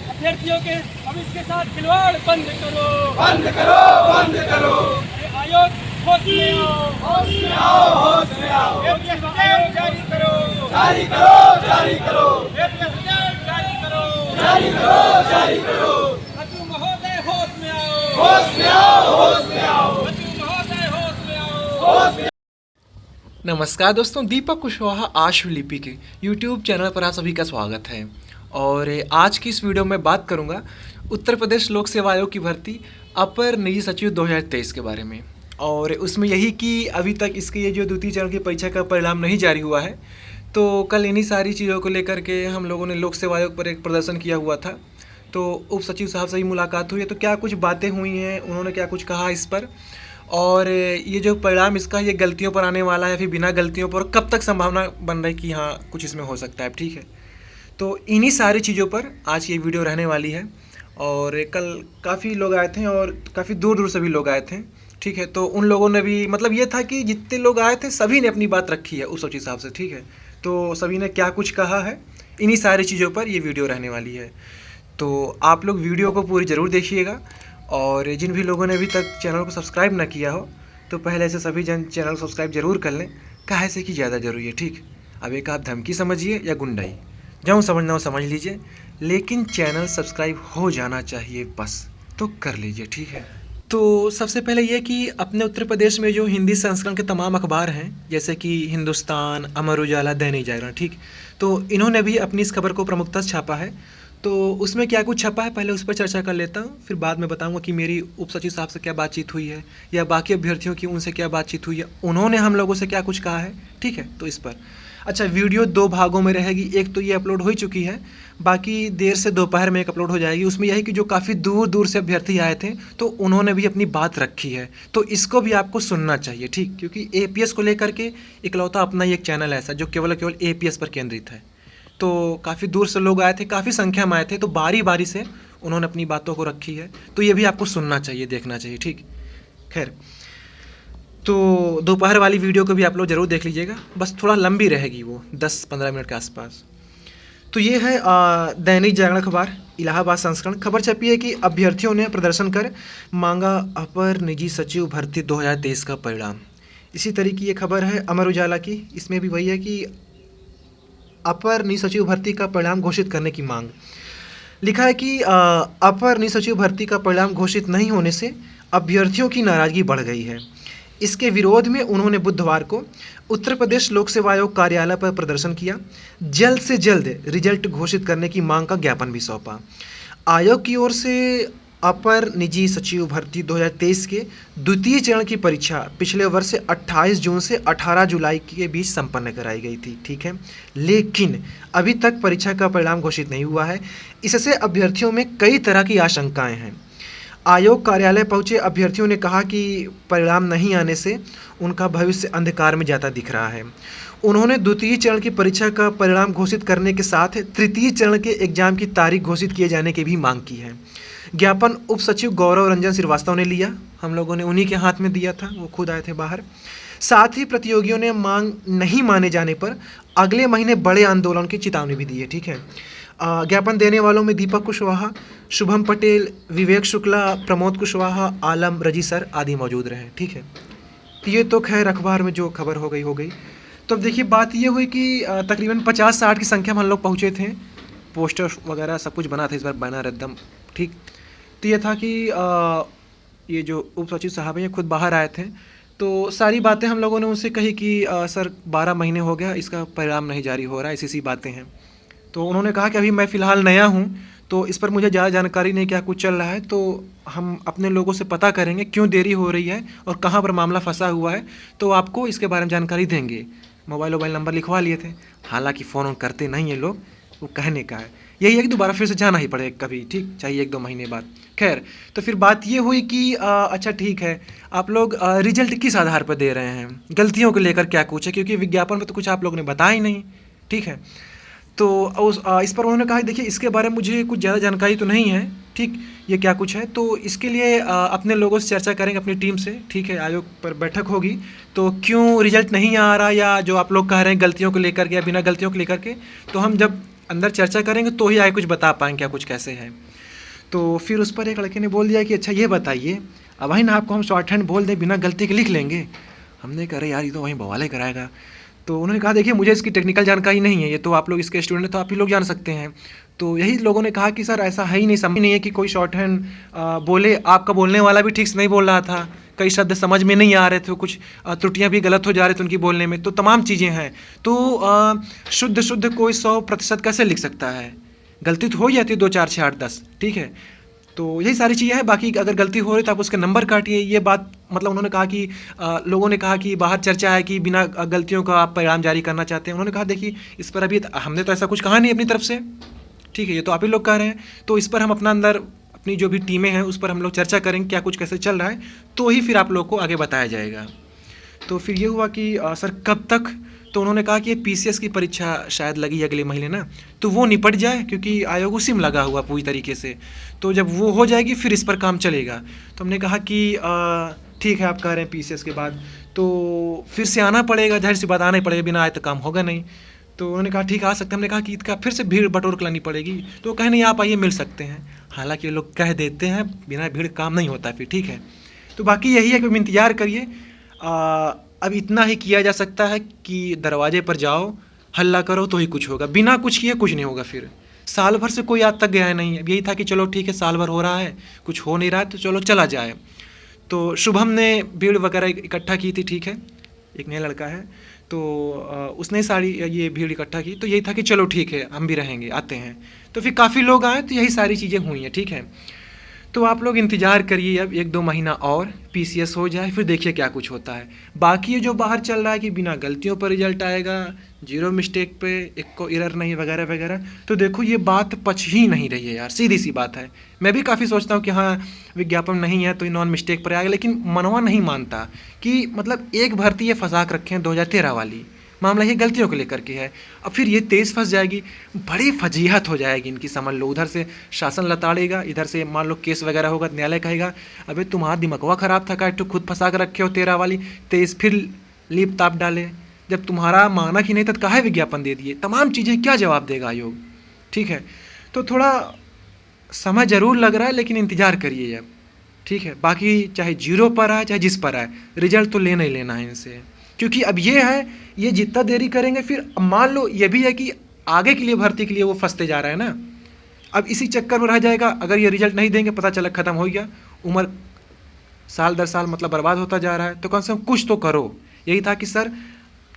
अभ्यर्थियों के अब इसके साथ खिलवाड़ बंद करो, बंद करो, बंद करो। ये आयोग होश में आओ, होश में आओ, होश में आओ। APSDF जारी करो, जारी करो, जारी करो, APSDF जारी करो, जारी करो, जारी करो। अतु महोदय होश में आओ, होश में आओ, होश में आओ, अतु महोदय होश में आओ, होश में। नमस्कार दोस्तों, दीपक कुशवाहा आशुलिपि के YouTube चैनल पर आप सभी का स्वागत है। और आज की इस वीडियो में बात करूंगा उत्तर प्रदेश लोक सेवा आयोग की भर्ती अपर निजी सचिव 2023 के बारे में। और उसमें यही कि अभी तक इसके ये जो द्वितीय चरण की परीक्षा का परिणाम नहीं जारी हुआ है, तो कल इन्हीं सारी चीज़ों को लेकर के हम लोगों ने लोक सेवा आयोग पर एक प्रदर्शन किया हुआ था। तो उप सचिव साहब से ही मुलाकात हुई है, तो क्या कुछ बातें हुई हैं, उन्होंने क्या कुछ कहा इस पर, और ये जो परिणाम इसका ये गलतियों पर आने वाला है या फिर बिना गलतियों पर, कब तक संभावना बन रही है कि हाँ कुछ इसमें हो सकता है। ठीक है, तो इन्हीं सारी चीज़ों पर आज ये वीडियो रहने वाली है। और कल काफ़ी लोग आए थे और काफ़ी दूर दूर से भी लोग आए थे। ठीक है, तो उन लोगों ने भी, मतलब ये था कि जितने लोग आए थे सभी ने अपनी बात रखी है उस सचिव साहब से। ठीक है, तो सभी ने क्या कुछ कहा है, इन्हीं सारी चीज़ों पर ये वीडियो रहने वाली है। तो आप लोग वीडियो को पूरी ज़रूर देखिएगा। और जिन भी लोगों ने अभी तक चैनल को सब्सक्राइब ना किया हो, तो पहले से सभी जन चैनल को सब्सक्राइब जरूर कर लें, काहे से कि ज़्यादा ज़रूरी है। ठीक, अब एक आप धमकी समझिए या गुंडाई, जाऊँ समझना हो समझ लीजिए, लेकिन चैनल सब्सक्राइब हो जाना चाहिए बस, तो कर लीजिए। ठीक है, तो सबसे पहले ये कि अपने उत्तर प्रदेश में जो हिंदी संस्करण के तमाम अखबार हैं, जैसे कि हिंदुस्तान, अमर उजाला, दैनिक जागरण, ठीक, तो इन्होंने भी अपनी इस खबर को प्रमुखता से छापा है। तो उसमें क्या कुछ छपा है, पहले उस पर चर्चा कर लेता हूँ, फिर बाद में बताऊँगा कि मेरी उप सचिव साहब से क्या बातचीत हुई है या बाकी अभ्यर्थियों की उनसे क्या बातचीत हुई है, उन्होंने हम लोगों से क्या कुछ कहा है। ठीक है, तो इस पर अच्छा, वीडियो दो भागों में रहेगी। एक तो ये अपलोड हो चुकी है, बाकी देर से दोपहर में एक अपलोड हो जाएगी। उसमें यही कि जो काफ़ी दूर दूर से अभ्यर्थी आए थे, तो उन्होंने भी अपनी बात रखी है, तो इसको भी आपको सुनना चाहिए। ठीक, क्योंकि APS को लेकर के इकलौता अपना ही एक चैनल ऐसा जो केवल APS पर केंद्रित है। तो काफ़ी दूर से लोग आए थे, काफ़ी संख्या में आए थे, तो बारी बारी से उन्होंने अपनी बातों को रखी है, तो ये भी आपको सुनना चाहिए, देखना चाहिए। ठीक, खैर, तो दोपहर वाली वीडियो को भी आप लोग ज़रूर देख लीजिएगा, बस थोड़ा लंबी रहेगी, वो 10-15 मिनट के आसपास। तो ये है दैनिक जागरण अखबार इलाहाबाद संस्करण। खबर छपी है कि अभ्यर्थियों ने प्रदर्शन कर मांगा अपर निजी सचिव भर्ती 2023 का परिणाम। इसी तरह की ये खबर है अमर उजाला की, इसमें भी वही है कि अपर निजी सचिव भर्ती का परिणाम घोषित करने की मांग। लिखा है कि अपर निजी सचिव भर्ती का परिणाम घोषित नहीं होने से अभ्यर्थियों की नाराजगी बढ़ गई है। इसके विरोध में उन्होंने बुधवार को उत्तर प्रदेश लोक सेवा आयोग कार्यालय पर प्रदर्शन किया। जल्द से जल्द रिजल्ट घोषित करने की मांग का ज्ञापन भी सौंपा। आयोग की ओर से अपर निजी सचिव भर्ती 2023 के द्वितीय चरण की परीक्षा पिछले वर्ष 28 जून से 18 जुलाई के बीच संपन्न कराई गई थी। ठीक है, लेकिन अभी तक परीक्षा का परिणाम घोषित नहीं हुआ है। इससे अभ्यर्थियों में कई तरह की आशंकाएं हैं। आयोग कार्यालय पहुंचे अभ्यर्थियों ने कहा कि परिणाम नहीं आने से उनका भविष्य अंधकार में जाता दिख रहा है। उन्होंने द्वितीय चरण की परीक्षा का परिणाम घोषित करने के साथ तृतीय चरण के एग्जाम की तारीख घोषित किए जाने की भी मांग की है। ज्ञापन उप सचिव गौरव रंजन श्रीवास्तव ने लिया, हम लोगों ने उन्हीं के हाथ में दिया था, वो खुद आए थे बाहर। साथ ही प्रतियोगियों ने मांग नहीं माने जाने पर अगले महीने बड़े आंदोलन की चेतावनी भी दी है। ठीक है, ज्ञापन देने वालों में दीपक कुशवाहा, शुभम पटेल, विवेक शुक्ला, प्रमोद कुशवाहा, आलम रजी सर आदि मौजूद रहे। ठीक है, तो ये तो खैर अखबार में जो खबर हो गई। तो अब देखिए, बात ये हुई कि तकरीबन 50-60 की संख्या में हम लोग पहुँचे थे, पोस्टर वगैरह सब कुछ बना था इस बार, बैनर एकदम। ठीक, तो ये था कि ये जो उप सचिव साहब हैं ये खुद बाहर आए थे, तो सारी बातें हम लोगों ने उनसे कही कि सर 12 महीने हो गया, इसका परिणाम नहीं जारी हो रहा है, ऐसी बातें हैं। तो उन्होंने कहा कि अभी मैं फ़िलहाल नया हूँ, तो इस पर मुझे ज़्यादा जानकारी नहीं क्या कुछ चल रहा है, तो हम अपने लोगों से पता करेंगे क्यों देरी हो रही है और कहाँ पर मामला फंसा हुआ है, तो आपको इसके बारे में जानकारी देंगे। मोबाइल नंबर लिखवा लिए थे, हालांकि फ़ोन करते नहीं हैं लोग, वो कहने का है यही है कि दोबारा फिर से जाना ही पड़ेगा कभी, ठीक, चाहिए 1-2 महीने बाद। खैर, तो फिर बात ये हुई कि अच्छा ठीक है, आप लोग रिजल्ट किस आधार पर दे रहे हैं, गलतियों को लेकर क्या कुछ है, क्योंकि विज्ञापन में तो कुछ आप लोग ने बताया ही नहीं। ठीक है, तो इस पर उन्होंने कहा देखिए इसके बारे में मुझे कुछ ज़्यादा जानकारी तो नहीं है, ठीक, ये क्या कुछ है, तो इसके लिए अपने लोगों से चर्चा करेंगे अपनी टीम से, ठीक है, आयोग पर बैठक होगी, तो क्यों रिजल्ट नहीं आ रहा या जो आप लोग कह रहे हैं गलतियों को लेकर के या बिना गलतियों को लेकर के, तो हम जब अंदर चर्चा करेंगे तो ही आगे कुछ बता पाएंगे क्या कुछ कैसे है। तो फिर उस पर एक लड़के ने बोल दिया कि अच्छा ये बताइए, अब वही ना आपको हम शॉर्ट हैंड बोल दें बिना गलती के लिख लेंगे। हमने कहा यार ये तो वहीं बवाल कराएगा। तो उन्होंने कहा देखिए मुझे इसकी टेक्निकल जानकारी नहीं है, ये तो आप लोग इसके स्टूडेंट हैं तो आप ही लोग जान सकते हैं। तो यही लोगों ने कहा कि सर ऐसा है ही नहीं, समझ नहीं है कि कोई शॉर्ट हैंड बोले, आपका बोलने वाला भी ठीक से नहीं बोल रहा था, कई शब्द समझ में नहीं आ रहे थे, कुछ त्रुटियां भी गलत हो जा रही थी उनकी बोलने में, तो तमाम चीज़ें हैं। तो शुद्ध कोई 100% कैसे लिख सकता है, गलती तो हो जाती है 2 4 6 8 10, ठीक है। तो यही सारी चीज़ें हैं, बाकी अगर गलती हो रही तो आप उसके नंबर काटिए, ये बात मतलब उन्होंने कहा कि लोगों ने कहा कि बाहर चर्चा है कि बिना गलतियों का आप परिणाम जारी करना चाहते हैं। उन्होंने कहा देखिए इस पर अभी हमने तो ऐसा कुछ कहा नहीं अपनी तरफ से, ठीक है, ये तो आप ही लोग कह रहे हैं, तो इस पर हम अपना अंदर अपनी जो भी टीमें हैं उस पर हम लोग चर्चा करेंगे क्या कुछ कैसे चल रहा है, तो ही फिर आप लोग को आगे बताया जाएगा। तो फिर ये हुआ कि सर कब तक, तो उन्होंने कहा कि PCS की परीक्षा शायद लगी अगले महीने ना, तो वो निपट जाए क्योंकि आयोग उसी में लगा हुआ पूरी तरीके से, तो जब वो हो जाएगी फिर इस पर काम चलेगा। तो हमने कहा कि ठीक है आप कह रहे हैं PCS के बाद तो फिर से आना पड़ेगा, जाहिर सी बात आना ही पड़ेगा, बिना आए तो काम होगा नहीं। तो उन्होंने कहा ठीक आ सकते हैं। हमने कहा कि इसका फिर से भीड़ बटोर कर लानी पड़ेगी, तो कहे नहीं आप आइए मिल सकते हैं। हालांकि ये लोग कह देते हैं बिना भीड़ काम नहीं होता फिर, ठीक है। तो बाकी यही है कि इंतज़ार करिए, अब इतना ही किया जा सकता है कि दरवाजे पर जाओ, हल्ला करो तो ही कुछ होगा, बिना कुछ किए कुछ नहीं होगा। फिर साल भर से कोई आज तक गया नहीं, अब यही था कि चलो ठीक है साल भर हो रहा है, कुछ हो नहीं रहा है तो चलो चला जाए। तो शुभम ने भीड़ वगैरह इकट्ठा की थी, ठीक है, एक नया लड़का है, तो उसने सारी ये भीड़ इकट्ठा की, तो यही था कि चलो ठीक है हम भी रहेंगे, आते हैं। तो फिर काफ़ी लोग आए, तो यही सारी चीज़ें हुई हैं, ठीक है। तो आप लोग इंतज़ार करिए, अब 1-2 महीना और PCS हो जाए, फिर देखिए क्या कुछ होता है। बाकी ये जो बाहर चल रहा है कि बिना गलतियों पर रिजल्ट आएगा, 0 मिस्टेक पे, एक को एरर नहीं वगैरह वगैरह, तो देखो ये बात पच ही नहीं रही है यार, सीधी सी बात है। मैं भी काफ़ी सोचता हूँ कि हाँ विज्ञापन नहीं है तो ये नॉन मिस्टेक पर आएगा, लेकिन मनवा नहीं मानता कि मतलब एक भर्ती ये फंसा कर रखे हैं 2013 वाली, मामला ये गलतियों को लेकर के है। अब फिर ये 23 फंस जाएगी, बड़ी फजीहत हो जाएगी इनकी, समझ लो। उधर से शासन लताड़ेगा, इधर से मान लो केस वगैरह होगा, न्यायालय कहेगा अबे तुम्हारा दिमागवा ख़राब था, का खुद फंसा कर रखे हो 13 वाली, 23 फिर लीप ताप डाले, जब तुम्हारा माना कि नहीं तो काहे विज्ञापन दे दिए, तमाम चीज़ें क्या जवाब देगा आयोग, ठीक है। तो थोड़ा समय ज़रूर लग रहा है, लेकिन इंतज़ार करिए अब, ठीक है। बाकी चाहे 0 पर आए चाहे जिस पर आए, रिजल्ट तो लेना ही लेना है इनसे, क्योंकि अब ये है, ये जितना देरी करेंगे फिर मान लो ये भी है कि आगे के लिए भर्ती के लिए वो फंसते जा रहा है ना, अब इसी चक्कर में रह जाएगा। अगर ये रिजल्ट नहीं देंगे, पता चला ख़त्म हो गया, उम्र साल दर साल मतलब बर्बाद होता जा रहा है। तो कम से कम कुछ तो करो। यही था कि सर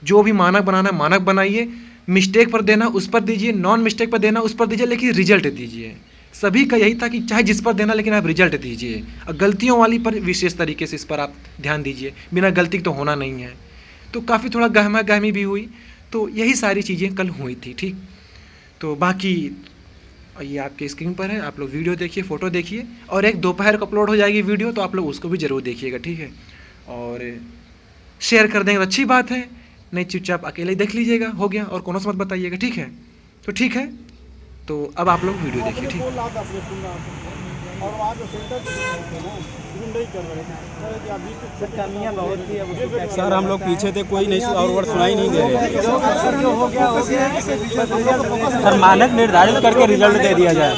जो भी मानक बनाना मानक बनाइए, मिस्टेक पर देना उस पर दीजिए, नॉन मिस्टेक पर देना उस पर दीजिए, लेकिन रिजल्ट दीजिए। सभी का यही था कि चाहे जिस पर देना, लेकिन आप रिजल्ट दीजिए। और गलतियों वाली पर विशेष तरीके से इस पर आप ध्यान दीजिए, बिना गलती तो होना नहीं है। तो काफ़ी थोड़ा गहमा गहमी भी हुई, तो यही सारी चीज़ें कल हुई थी, ठीक। तो बाकी ये आपके स्क्रीन पर है, आप लोग वीडियो देखिए, फ़ोटो देखिए, और एक दोपहर को अपलोड हो जाएगी वीडियो, तो आप लोग उसको भी ज़रूर देखिएगा, ठीक है। और शेयर कर देंगे तो अच्छी बात है, नहीं चुपचाप अकेले ही देख लीजिएगा, हो गया, और कोनो से मत बताइएगा, ठीक है। तो ठीक है, तो अब आप लोग वीडियो देखिए, ठीक है। और वहाँ जो सेंटर नहीं कर रहे थे, कमियाँ बहुत थी। सर हम लोग पीछे थे, कोई नहीं और वर्ड सुनाई नहीं दे रहे। सर जो हो गया सर मानक निर्धारित करके रिजल्ट दे दिया जाए,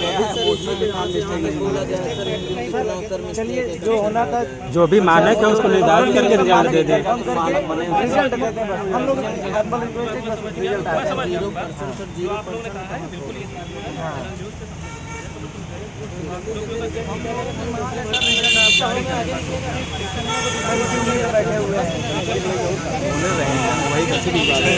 चलिए जो होना था, जो भी मानक है उसको निर्धारित करके रिजल्ट दे दें। रिजल्ट दे दें बस। हम लोग रिजल्ट बैठे हुए हैं, वही अच्छी बात है।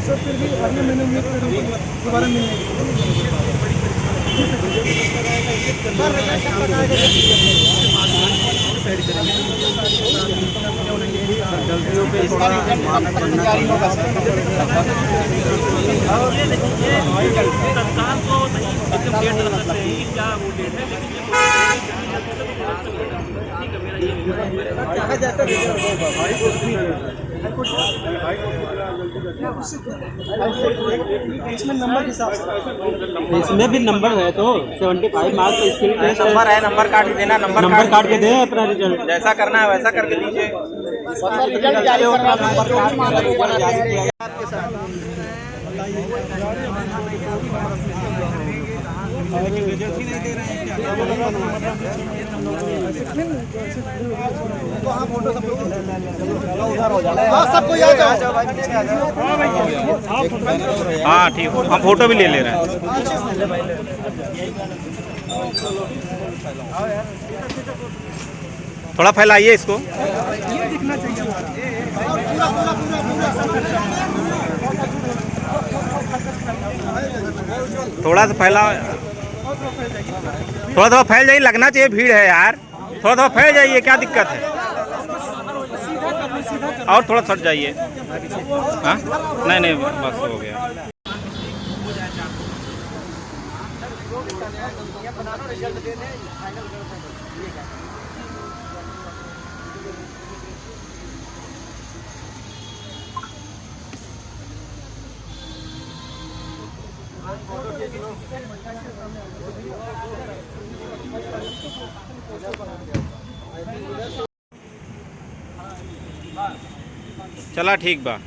सर फिर भी अगले महीने में दोबारा मिलने गलतियों पे थोड़ा मानक बनना इसमें नंबर के हिसाब से इसमें भी नंबर है तो 75 मार्क्स का स्किल टेस्ट नंबर है, नंबर काट के देना, नंबर काट के दे अपना रिजल्ट। जैसा करना है वैसा करके दीजिए। सबको याद आ जाओ। हाँ ठीक, हम फोटो भी ले रहे हैं। थोड़ा फैलाइए इसको। थोड़ा सा फैला, थोड़ा फैल जाइए, लगना चाहिए भीड़ है यार। थोड़ा फैल जाइए, क्या दिक्कत है? और थोड़ा सट जाइए। हाँ नहीं बस हो गया। चला ठीक बा।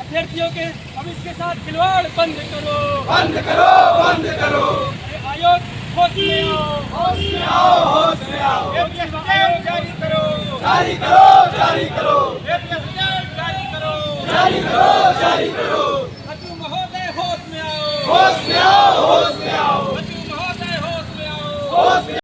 अभ्यर्थियों के अब इसके साथ खिलवाड़ बंद करो, बंद करो, बंद करो। ये आयोग होश में आओ, होश में आओ, होश में आओ। एपीएस जारी करो, जारी करो, जारी करो, एपीएस जारी करो, जारी करो, जारी करो। खट्टू महोदय होश में आओ, होश में